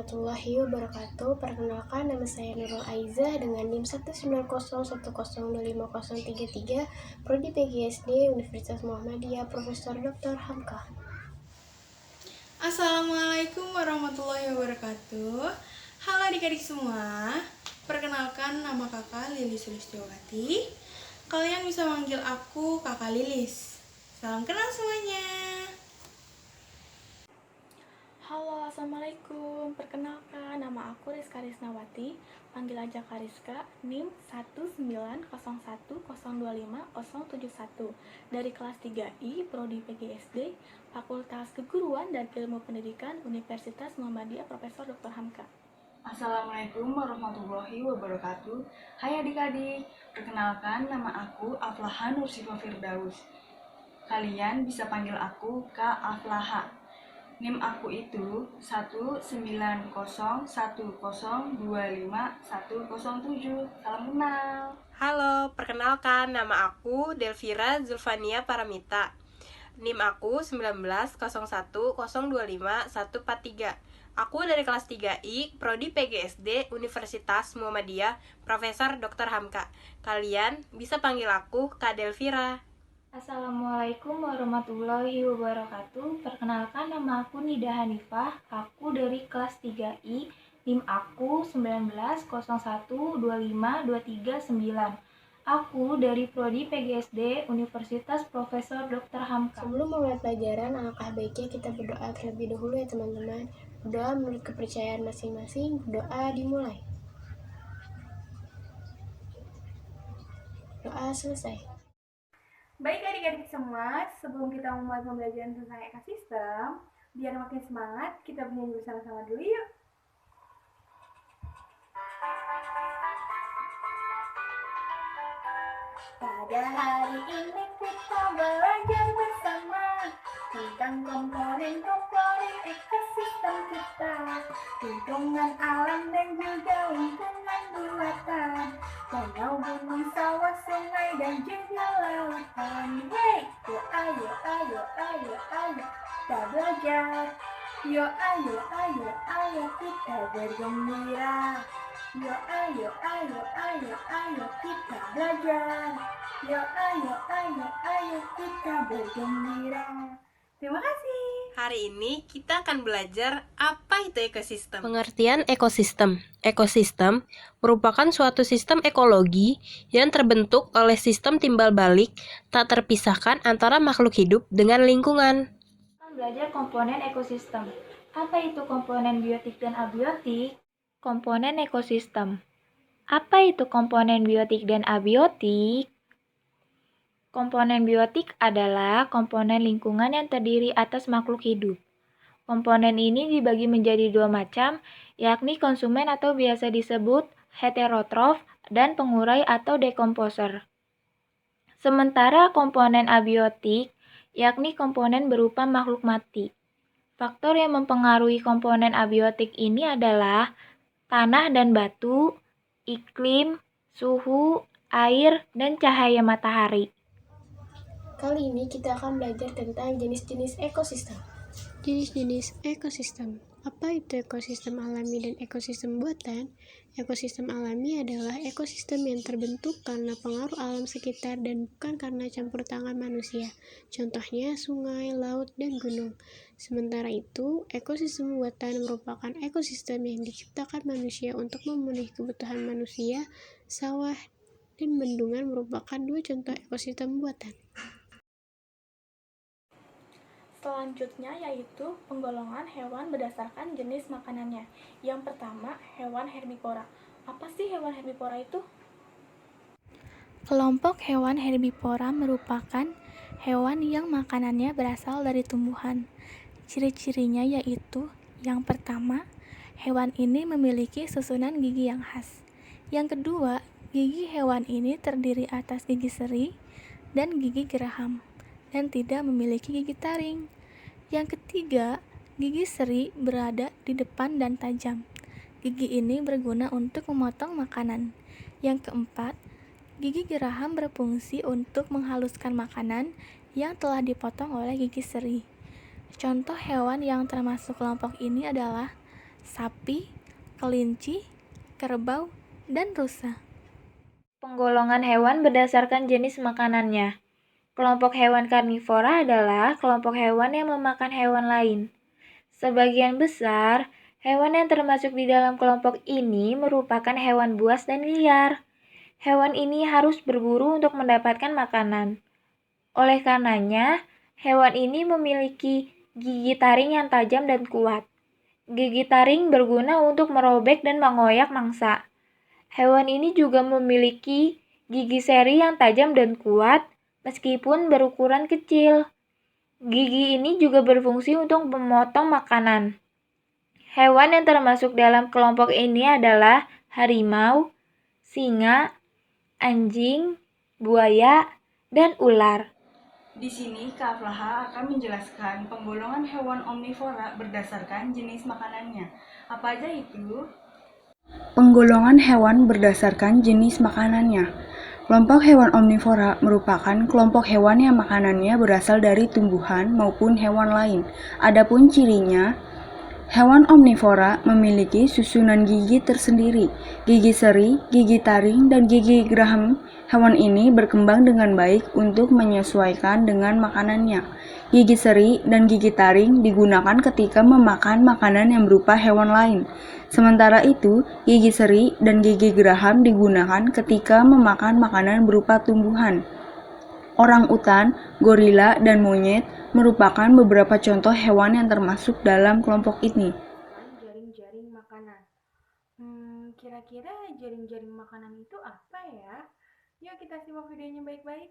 warahmatullahi wabarakatuh. Perkenalkan, nama saya Nurul Aizah dengan NIM 19010025033, Prodi PGSD Universitas Muhammadiyah, Profesor Dr. Hamka. Assalamualaikum warahmatullahi wabarakatuh. Halo adik-adik semua. Perkenalkan, nama kakak Lilis Sulistiowati. Kalian bisa manggil aku kakak Lilis. Salam kenal semuanya. Halo, assalamualaikum. Perkenalkan, nama aku Rizka Risnawati. Panggil aja Kariska. NIM 19010250071 dari kelas 3I, Prodi PGSD, Fakultas Keguruan dan Ilmu Pendidikan, Universitas Muhammadiyah, Profesor Dr. Hamka. Assalamualaikum warahmatullahi wabarakatuh. Hai adik-adik, perkenalkan nama aku Aflaha Nursifa Firdaus. Kalian bisa panggil aku Kak Aflaha. NIM aku itu 19010251007. Salam kenal. Halo, perkenalkan nama aku Delvira Zulfania Paramita. NIM aku 19010251143. Aku dari kelas 3I, Prodi PGSD Universitas Muhammadiyah, Profesor Dr. Hamka. Kalian bisa panggil aku Kak Delvira. Assalamualaikum warahmatullahi wabarakatuh. Perkenalkan, nama aku Nida Hanifah. Aku dari kelas 3I. NIM aku 190125239. Aku dari Prodi PGSD Universitas Profesor Dr. Hamka. Sebelum memulai pelajaran, alangkah baiknya kita berdoa terlebih dahulu ya teman-teman. Berdoa menurut kepercayaan masing-masing. Doa dimulai. Doa selesai. Baik adik-adik semua, sebelum kita memulai pembelajaran tentang ekosistem, biar makin semangat, kita bernyanyi bersama-sama dulu yuk. Pada hari ini kita belajar bersama tentang komponen-komponen ekosistem kita, lingkungan alam dan juga lingkungan buatan, danau, gunung, sawah, sungai dan juga lautan. Hey, yo ayo ayo ayo ayo kita belajar. Yo ayo ayo ayo kita bergembira. Yo ayo ayo ayo ayo kita belajar. Yo ayo ayo ayo kita bergembira. Terima kasih. Hari ini kita akan belajar apa itu ekosistem. Pengertian ekosistem. Ekosistem merupakan suatu sistem ekologi yang terbentuk oleh sistem timbal balik tak terpisahkan antara makhluk hidup dengan lingkungan. Belajar komponen ekosistem. Apa itu komponen biotik dan abiotik? Komponen ekosistem. Apa itu komponen biotik dan abiotik? Komponen biotik adalah komponen lingkungan yang terdiri atas makhluk hidup. Komponen ini dibagi menjadi dua macam, yakni konsumen atau biasa disebut heterotrof dan pengurai atau dekomposer. Sementara komponen abiotik, yakni komponen berupa makhluk mati. Faktor yang mempengaruhi komponen abiotik ini adalah tanah dan batu, iklim, suhu, air, dan cahaya matahari. Kali ini kita akan belajar tentang jenis-jenis ekosistem. Jenis-jenis ekosistem. Apa itu ekosistem alami dan ekosistem buatan? Ekosistem alami adalah ekosistem yang terbentuk karena pengaruh alam sekitar dan bukan karena campur tangan manusia. Contohnya sungai, laut, dan gunung. Sementara itu, ekosistem buatan merupakan ekosistem yang diciptakan manusia untuk memenuhi kebutuhan manusia. Sawah dan bendungan merupakan dua contoh ekosistem buatan. Selanjutnya yaitu penggolongan hewan berdasarkan jenis makanannya. Yang pertama, hewan herbivora. Apa sih hewan herbivora itu? Kelompok hewan herbivora merupakan hewan yang makanannya berasal dari tumbuhan. Ciri-cirinya yaitu, yang pertama, hewan ini memiliki susunan gigi yang khas. Yang kedua, gigi hewan ini terdiri atas gigi seri dan gigi geraham dan tidak memiliki gigi taring. Yang ketiga, gigi seri berada di depan dan tajam. Gigi ini berguna untuk memotong makanan. Yang keempat, gigi geraham berfungsi untuk menghaluskan makanan yang telah dipotong oleh gigi seri. Contoh hewan yang termasuk kelompok ini adalah sapi, kelinci, kerbau, dan rusa. Penggolongan hewan berdasarkan jenis makanannya. Kelompok hewan karnivora adalah kelompok hewan yang memakan hewan lain. Sebagian besar, hewan yang termasuk di dalam kelompok ini merupakan hewan buas dan liar. Hewan ini harus berburu untuk mendapatkan makanan. Oleh karenanya, hewan ini memiliki gigi taring yang tajam dan kuat. Gigi taring berguna untuk merobek dan mengoyak mangsa. Hewan ini juga memiliki gigi seri yang tajam dan kuat, meskipun berukuran kecil. Gigi ini juga berfungsi untuk memotong makanan. Hewan yang termasuk dalam kelompok ini adalah harimau, singa, anjing, buaya, dan ular. Di sini Kak Aflaha akan menjelaskan penggolongan hewan omnivora berdasarkan jenis makanannya. Apa aja itu? Penggolongan hewan berdasarkan jenis makanannya. Kelompok hewan omnivora merupakan kelompok hewan yang makanannya berasal dari tumbuhan maupun hewan lain. Adapun cirinya, hewan omnivora memiliki susunan gigi tersendiri, gigi seri, gigi taring, dan gigi geraham. Hewan ini berkembang dengan baik untuk menyesuaikan dengan makanannya. Gigi seri dan gigi taring digunakan ketika memakan makanan yang berupa hewan lain. Sementara itu, gigi seri dan gigi geraham digunakan ketika memakan makanan berupa tumbuhan. Orang-utan, gorila, dan monyet merupakan beberapa contoh hewan yang termasuk dalam kelompok ini. Jaring-jaring makanan. Kira-kira jaring-jaring makanan itu apa ya? Yuk kita simak videonya baik-baik.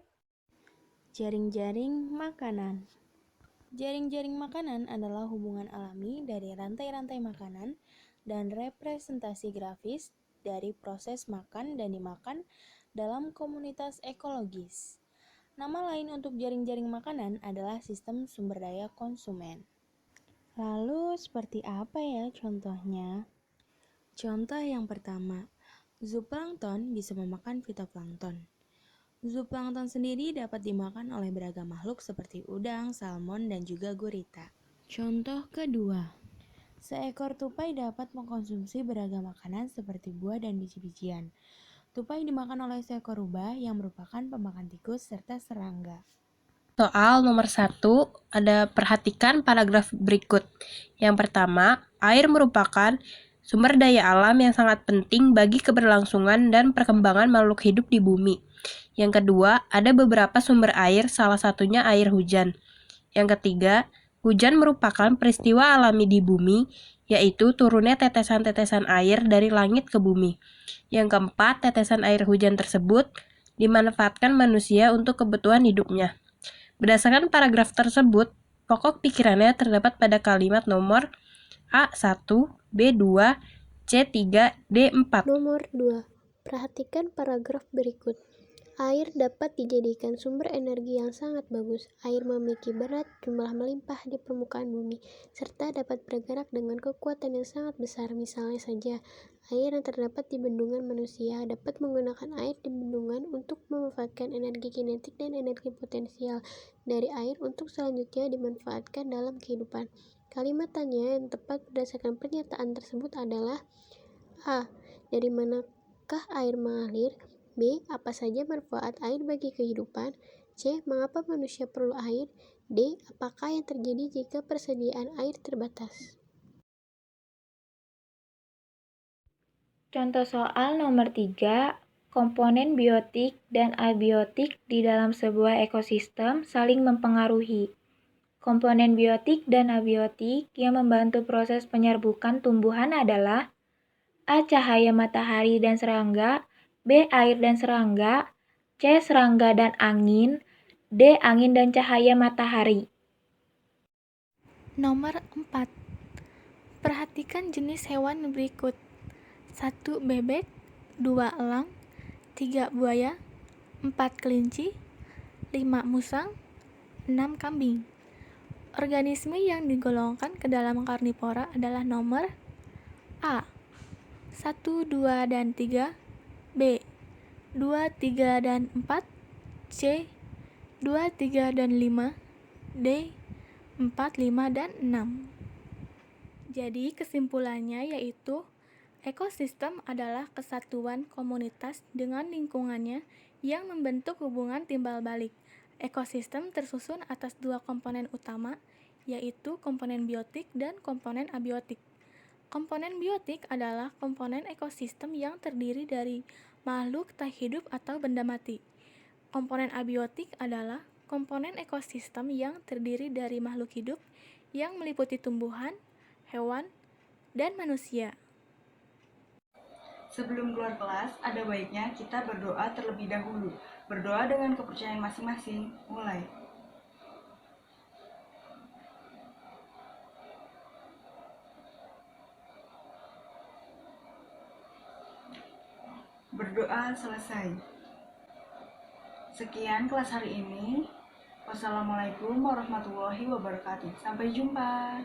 Jaring-jaring makanan. Jaring-jaring makanan adalah hubungan alami dari rantai-rantai makanan dan representasi grafis dari proses makan dan dimakan dalam komunitas ekologis. Nama lain untuk jaring-jaring makanan adalah sistem sumber daya konsumen. Lalu seperti apa ya contohnya? Contoh yang pertama, zooplankton bisa memakan fitoplankton. Zooplankton sendiri dapat dimakan oleh beragam makhluk seperti udang, salmon, dan juga gurita. Contoh kedua, seekor tupai dapat mengkonsumsi beragam makanan seperti buah dan biji-bijian. Tupai dimakan oleh seekor rubah yang merupakan pemakan tikus serta serangga. Soal nomor 1, ada perhatikan paragraf berikut. Yang pertama, air merupakan sumber daya alam yang sangat penting bagi keberlangsungan dan perkembangan makhluk hidup di bumi. Yang kedua, ada beberapa sumber air, salah satunya air hujan. Yang ketiga, hujan merupakan peristiwa alami di bumi, yaitu turunnya tetesan-tetesan air dari langit ke bumi. Yang keempat, tetesan air hujan tersebut dimanfaatkan manusia untuk kebutuhan hidupnya. Berdasarkan paragraf tersebut, pokok pikirannya terdapat pada kalimat nomor A1, B2, C3, D4. Nomor 2. Perhatikan paragraf berikut. Air dapat dijadikan sumber energi yang sangat bagus. Air memiliki berat jumlah melimpah di permukaan bumi, serta dapat bergerak dengan kekuatan yang sangat besar. Misalnya saja, air yang terdapat di bendungan manusia dapat menggunakan air di bendungan untuk memanfaatkan energi kinetik dan energi potensial dari air untuk selanjutnya dimanfaatkan dalam kehidupan. Kalimat tanya yang tepat berdasarkan pernyataan tersebut adalah A. Dari manakah air mengalir? B. Apa saja manfaat air bagi kehidupan? C. Mengapa manusia perlu air? D. Apakah yang terjadi jika persediaan air terbatas? Contoh soal nomor 3, komponen biotik dan abiotik di dalam sebuah ekosistem saling mempengaruhi. Komponen biotik dan abiotik yang membantu proses penyerbukan tumbuhan adalah A. Cahaya matahari dan serangga, B. Air dan serangga, C. Serangga dan angin, D. Angin dan cahaya matahari. Nomor 4. Perhatikan jenis hewan berikut. 1. Bebek, 2. Elang, 3. Buaya, 4. Kelinci, 5. Musang, 6. Kambing. Organisme yang digolongkan ke dalam karnivora adalah nomor A. 1, 2, dan 3, B. 2, 3, dan 4, C. 2, 3, dan 5, D. 4, 5, dan 6. Jadi kesimpulannya yaitu ekosistem adalah kesatuan komunitas dengan lingkungannya yang membentuk hubungan timbal balik. Ekosistem tersusun atas dua komponen utama, yaitu komponen biotik dan komponen abiotik. Komponen biotik adalah komponen ekosistem yang terdiri dari makhluk tak hidup atau benda mati. Komponen abiotik adalah komponen ekosistem yang terdiri dari makhluk hidup yang meliputi tumbuhan, hewan, dan manusia. Sebelum keluar kelas, ada baiknya kita berdoa terlebih dahulu. Berdoa dengan kepercayaan masing-masing. Mulai. Berdoa selesai. Sekian kelas hari ini. Wassalamualaikum warahmatullahi wabarakatuh. Sampai jumpa.